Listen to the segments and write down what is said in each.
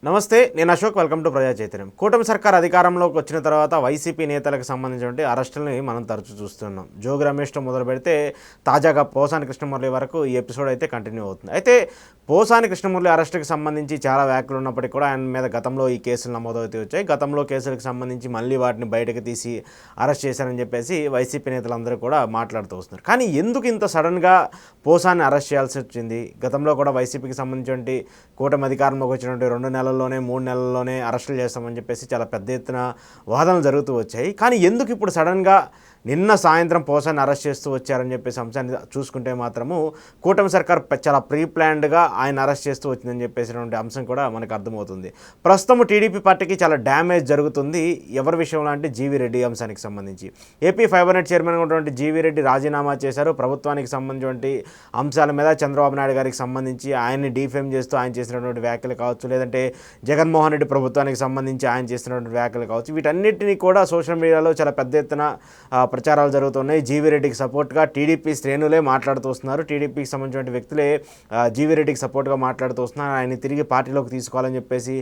నమస్తే, నేను Ashok. Welcome to ప్రజా చైతన్యం. కూటమి సర్కార్ అధికారంలోకి వచ్చిన తర్వాత వైసీపీ నేతలకు సంబంధించినటువంటి అరెస్టులని మనం తరచూ చూస్తున్నాం. జోగి రమేష్తో మొదలు పెడితే తాజాగా పోసాని కృష్ణమురళి వరకు ఈ ఎపిసోడ్ అయితే కంటిన్యూ అవుతుంది. అయితే పోసాని కృష్ణమురళి అరెస్టుకి సంబంధించి చాలా వ్యాఖ్యలు ఉన్నప్పటికీ కూడా ఆయన మీద గతంలో ఈ కేసులు నమోదవుతూ వచ్చాయి. గతంలో కేసులకు సంబంధించి మళ్ళీ వాటిని బయటకు తీసి అరెస్ట్ చేశారని చెప్పేసి వైసీపీ నేతలందరూ కూడా మాట్లాడుతూ వస్తున్నారు. కానీ ఎందుకు ఇంత సడన్గా పోసాన్ని అరెస్ట్ చేయాల్సి వచ్చింది? గతంలో కూడా వైసీపీకి సంబంధించినటువంటి కూటమి అధికారంలోకి వచ్చినటువంటి 2 నెలల్లోనే 3 నెలల్లోనే అరెస్టులు చేస్తామని చెప్పేసి చాలా పెద్ద ఎత్తున వాదనలు జరుగుతూ వచ్చాయి. కానీ ఎందుకు ఇప్పుడు సడన్గా నిన్న సాయంత్రం పోసాన్ని అరెస్ట్ చేస్తూ వచ్చారని చెప్పేసి అంశాన్ని చూసుకుంటే మాత్రము కూటమి సర్కార్ చాలా ప్రీ ప్లాన్డ్గా ఆయన అరెస్ట్ చేస్తూ వచ్చిందని చెప్పేసినటువంటి అంశం కూడా మనకు అర్థమవుతుంది. ప్రస్తుతం టీడీపీ పార్టీకి చాలా డ్యామేజ్ జరుగుతుంది. ఎవరి విషయంలో అంటే జీవీ రెడ్డి అంశానికి సంబంధించి. ఏపీ ఫైబర్ నెట్ చైర్మన్గా ఉన్నటువంటి జీవీ రెడ్డి రాజీనామా చేశారు. ప్రభుత్వానికి సంబంధించినటువంటి అంశాల మీద చంద్రబాబు నాయుడు గారికి సంబంధించి ఆయన్ని డీఫేమ్ చేస్తూ ఆయన చేసినటువంటి వ్యాఖ్యలు కావచ్చు, లేదంటే జగన్మోహన్ రెడ్డి ప్రభుత్వానికి సంబంధించి ఆయన చేసినటువంటి వ్యాఖ్యలు కావచ్చు, వీటన్నిటినీ కూడా సోషల్ మీడియాలో చాలా పెద్ద ఎత్తున ప్రచారాలు జరుగుతున్నాయి. జీవీ రెడ్డికి సపోర్ట్గా టీడీపీ శ్రేణులే మాట్లాడుతూ వస్తున్నారు. టీడీపీకి సంబంధించిన వ్యక్తులే జీవీ రెడ్డికి సపోర్ట్గా మాట్లాడుతూ వస్తున్నారు. ఆయన తిరిగి పార్టీలోకి తీసుకోవాలని చెప్పేసి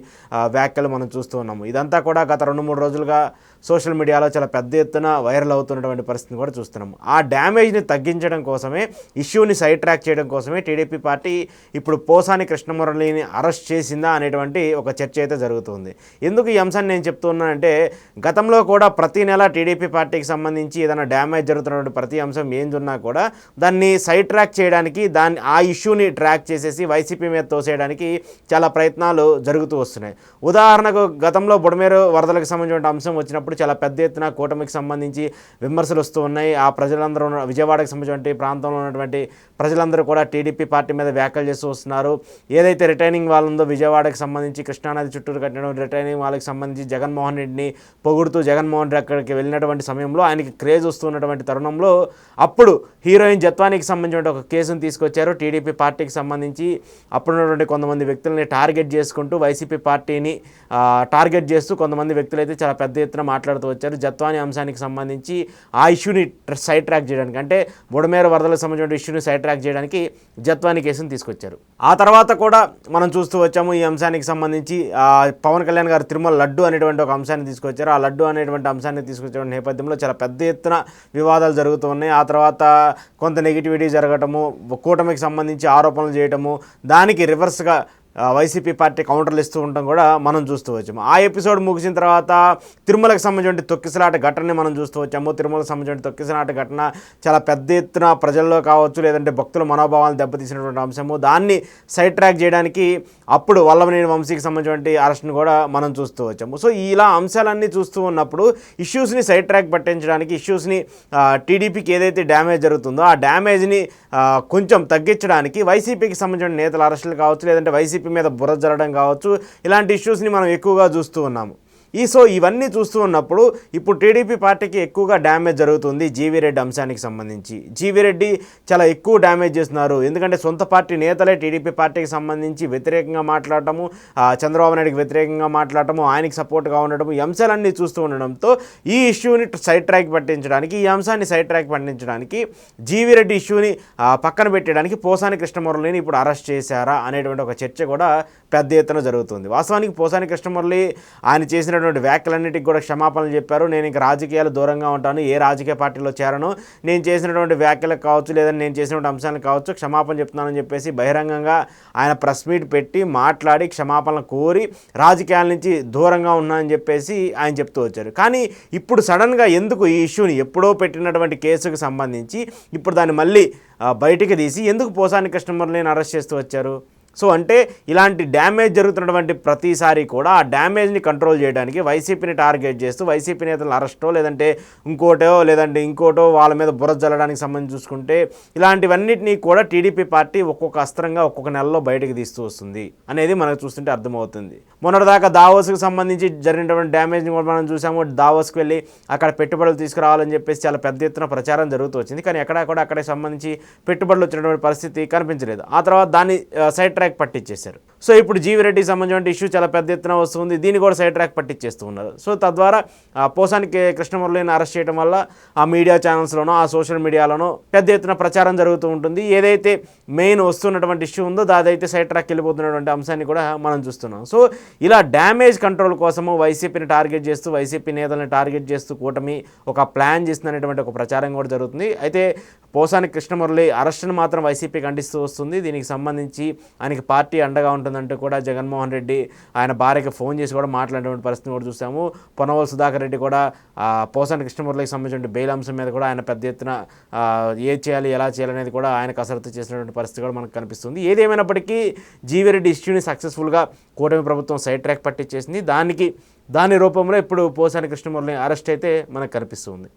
వ్యాఖ్యలు మనం చూస్తూ ఉన్నాము. ఇదంతా కూడా గత 2-3 రోజులుగా సోషల్ మీడియాలో చాలా పెద్ద ఎత్తున వైరల్ అవుతున్నటువంటి పరిస్థితిని కూడా చూస్తున్నాము. ఆ డ్యామేజ్ని తగ్గించడం కోసమే, ఇష్యూని సైడ్ ట్రాక్ చేయడం కోసమే టీడీపీ పార్టీ ఇప్పుడు పోసాని కృష్ణమురళిని అరెస్ట్ చేసిందా అనేటువంటి ఒక చర్చ అయితే జరుగుతుంది. ఎందుకు ఈ అంశాన్ని నేను చెప్తున్నానంటే, గతంలో కూడా ప్రతి నెల టీడీపీ పార్టీకి సంబంధించి ఏదైనా డ్యామేజ్ జరుగుతున్నటువంటి ప్రతి అంశం ఏందున్నా కూడా దాన్ని సైడ్ ట్రాక్ చేయడానికి, ఆ ఇష్యూని ట్రాక్ చేసేసి వైసీపీ మీద తోసేయడానికి చాలా ప్రయత్నాలు జరుగుతూ వస్తున్నాయి. ఉదాహరణకు గతంలో బుడమేరు వరదలకు సంబంధించిన అంశం వచ్చినప్పుడు చాలా పెద్ద ఎత్తున కూటమికి సంబంధించి విమర్శలు వస్తూ ఉన్నాయి. ఆ ప్రజలందరూ విజయవాడకు సంబంధించిన ప్రాంతంలో ఉన్నటువంటి ప్రజలందరూ కూడా టీడీపీ పార్టీ మీద వ్యాఖ్యలు చేస్తూ వస్తున్నారు. ఏదైతే రిటైనింగ్ వాల్ ఉందో విజయవాడకు సంబంధించి కృష్ణానది చుట్టూరు కట్టిన రిటైనింగ్ వాళ్ళకి సంబంధించి జగన్మోహన్ రెడ్డిని పొగుడుతూ జగన్మోహన్ రెడ్డి అక్కడికి వెళ్ళినటువంటి సమయంలో ఆయనకి క్రేజ్ వస్తున్నటువంటి తరుణంలో అప్పుడు హీరోయిన్ జత్వానికి సంబంధించిన ఒక కేసును తీసుకొచ్చారు. టీడీపీ పార్టీకి సంబంధించి అప్పుడున్నటువంటి కొంతమంది వ్యక్తులని టార్గెట్ చేసుకుంటూ వైసీపీ పార్టీని టార్గెట్ చేస్తూ కొంతమంది వ్యక్తులు అయితే చాలా పెద్ద ఎత్తున మాట్లాడుతూ వచ్చారు. జత్వాని అంశానికి సంబంధించి ఆ ఇష్యూని సైడ్ ట్రాక్ చేయడానికి, అంటే బుడమేరు వరదలకు సంబంధించిన ఇష్యూని సైడ్ ట్రాక్ చేయడానికి జత్వాని కేసును తీసుకొచ్చారు. ఆ తర్వాత కూడా మనం చూస్తూ వచ్చాము ఈ అంశానికి సంబంధించి పవన్ కళ్యాణ్ గారు తిరుమల లడ్డు అనేటువంటి ఒక అంశాన్ని తీసుకొచ్చారు. ఆ లడ్డు అనేటువంటి అంశాన్ని తీసుకొచ్చే నేపథ్యంలో చాలా పెద్ద ఎత్తున వివాదాలు జరుగుతూ ఉన్నాయి. ఆ తర్వాత కొంత నెగిటివిటీ జరగటము, కూటమికి సంబంధించి ఆరోపణలు చేయటము, దానికి రివర్స్గా వైసీపీ పార్టీ కౌంటర్లు ఇస్తూ ఉండడం కూడా మనం చూస్తూ వచ్చాము. ఆ ఎపిసోడ్ ముగిసిన తర్వాత తిరుమలకు సంబంధించిన తొక్కిసలాట ఘటనని మనం చూస్తూ వచ్చాము. తిరుమలకు సంబంధించిన తొక్కిసలాట ఘటన చాలా పెద్ద ఎత్తున ప్రజల్లో కావచ్చు, లేదంటే భక్తుల మనోభావాలను దెబ్బతీసినటువంటి అంశము. దాన్ని సైడ్ ట్రాక్ చేయడానికి అప్పుడు వల్లభనేని వంశీకి సంబంధించిన అరెస్ట్ని కూడా మనం చూస్తూ వచ్చాము. సో ఇలా అంశాలన్నీ చూస్తూ ఉన్నప్పుడు ఇష్యూస్ని సైడ్ ట్రాక్ పట్టించడానికి, ఇష్యూస్ని టీడీపీకి ఏదైతే డ్యామేజ్ జరుగుతుందో ఆ డ్యామేజ్ని కొంచెం తగ్గించడానికి వైసీపీకి సంబంధించిన నేతల అరెస్టులు కావచ్చు, లేదంటే వైసీపీ మీద బురద జరగడం కావచ్చు, ఇలాంటి ఇష్యూస్ని మనం ఎక్కువగా చూస్తూ ఉన్నాము. సో ఇవన్నీ చూస్తూ ఉన్నప్పుడు ఇప్పుడు టీడీపీ పార్టీకి ఎక్కువగా డ్యామేజ్ జరుగుతుంది జీవీ రెడ్డి అంశానికి సంబంధించి. జీవీ రెడ్డి చాలా ఎక్కువ డ్యామేజ్ చేస్తున్నారు. ఎందుకంటే సొంత పార్టీ నేతలే టీడీపీ పార్టీకి సంబంధించి వ్యతిరేకంగా మాట్లాడటము, చంద్రబాబు నాయుడికి వ్యతిరేకంగా మాట్లాడటము, ఆయనకి సపోర్ట్గా ఉండటము, ఈ అంశాలన్నీ చూస్తూ ఉండడంతో ఈ ఇష్యూని సైడ్ ట్రాక్ పట్టించడానికి, ఈ అంశాన్ని సైడ్ ట్రాక్ పట్టించడానికి, జీవీ రెడ్డి ఇష్యూని పక్కన పెట్టడానికి పోసాని కృష్ణమురళిని ఇప్పుడు అరెస్ట్ చేశారా అనేటువంటి ఒక చర్చ కూడా పెద్ద ఎత్తున జరుగుతుంది. వాస్తవానికి పోసాని కృష్ణమురళి ఆయన చేసిన వ్యాఖ్యలన్నిటికి కూడా క్షమాపణలు చెప్పారు. నేను ఇంక రాజకీయాలు దూరంగా ఉంటాను, ఏ రాజకీయ పార్టీలో చేరను, నేను చేసినటువంటి వ్యాఖ్యలకు కావచ్చు, లేదని నేను చేసినటువంటి అంశాలకు కావచ్చు క్షమాపణ చెప్తున్నానని చెప్పేసి బహిరంగంగా ఆయన ప్రెస్ మీట్ పెట్టి మాట్లాడి క్షమాపణలు కోరి రాజకీయాల నుంచి దూరంగా ఉన్నానని చెప్పేసి ఆయన చెప్తూ వచ్చారు. కానీ ఇప్పుడు సడన్గా ఎందుకు ఈ ఇష్యూని, ఎప్పుడో పెట్టినటువంటి కేసుకు సంబంధించి ఇప్పుడు దాన్ని మళ్ళీ బయటికి తీసి ఎందుకు పోసాని కృష్ణమురళిని అరెస్ట్ చేస్తూ వచ్చారు? సో అంటే ఇలాంటి డ్యామేజ్ జరుగుతున్నటువంటి ప్రతిసారి కూడా ఆ డ్యామేజ్ని కంట్రోల్ చేయడానికి వైసీపీని టార్గెట్ చేస్తూ వైసీపీ నేతలను అరెస్టో లేదంటే ఇంకోటో వాళ్ళ మీద బురద జల్లడానికి సంబంధించి చూసుకుంటే ఇలాంటివన్నిటినీ కూడా టీడీపీ పార్టీ ఒక్కొక్క అస్త్రంగా ఒక్కొక్క నెలలో బయటకు తీస్తూ వస్తుంది అనేది మనకు చూస్తుంటే అర్థమవుతుంది. మొన్నటిదాకా దావోస్కి సంబంధించి జరిగినటువంటి డ్యామేజ్ని కూడా మనం చూసాము. దావోస్కి వెళ్ళి అక్కడ పెట్టుబడులు తీసుకురావాలని చెప్పేసి చాలా పెద్ద ఎత్తున ప్రచారం జరుగుతూ వచ్చింది. కానీ అక్కడికి సంబంధించి పెట్టుబడులు వచ్చినటువంటి పరిస్థితి కనిపించలేదు. ఆ తర్వాత దాన్ని సైడ్ ట్రాక్ పట్టించేశారు. సో ఇప్పుడు జీవిరెడ్డికి సంబంధించిన ఇష్యూ చాలా పెద్ద ఎత్తున వస్తుంది, దీన్ని కూడా సైడ్ ట్రాక్ పట్టించేస్తూ ఉన్నారు. సో తద్వారా పోసానికి కృష్ణమురళిని అరెస్ట్ చేయడం వల్ల ఆ మీడియా ఛానల్స్లోనో ఆ సోషల్ మీడియాలోనో పెద్ద ఎత్తున ప్రచారం జరుగుతూ ఉంటుంది. ఏదైతే మెయిన్ వస్తున్నటువంటి ఇష్యూ ఉందో అదైతే సైడ్ ట్రాక్ వెళ్ళిపోతున్నటువంటి అంశాన్ని కూడా మనం చూస్తున్నాం. సో ఇలా డ్యామేజ్ కంట్రోల్ కోసము వైసీపీని టార్గెట్ చేస్తూ, వైసీపీ నేతలను టార్గెట్ చేస్తూ కూటమి ఒక ప్లాన్ చేస్తుందనేటువంటి ఒక ప్రచారం కూడా జరుగుతుంది. అయితే పోసాని కృష్ణమురళి అరెస్టును మాత్రం వైసీపీ ఖండిస్తూ వస్తుంది. దీనికి సంబంధించి ఆయనకి పార్టీ అండగా ఉంటుందంటూ కూడా జగన్మోహన్ రెడ్డి ఆయన భార్యకి ఫోన్ చేసి కూడా మాట్లాడేటువంటి పరిస్థితిని కూడా చూసాము. పొన్నవోలు సుధాకర్ రెడ్డి కూడా పోసాని కృష్ణమురళికి సంబంధించిన బెయిల్ అంశం మీద కూడా ఆయన పెద్ద ఎత్తున ఏం చేయాలి, ఎలా చేయాలనేది కూడా ఆయన కసరత్తు చేసినటువంటి పరిస్థితి కూడా మనకు కనిపిస్తుంది. ఏదేమైనప్పటికీ జీవిరెడ్డి ఇష్యూని సక్సెస్ఫుల్గా కూటమి ప్రభుత్వం సైడ్ ట్రాక్ పట్టించేసింది. దాని రూపంలో ఇప్పుడు పోసాని కృష్ణమురళిని అరెస్ట్ అయితే మనకు కనిపిస్తుంది.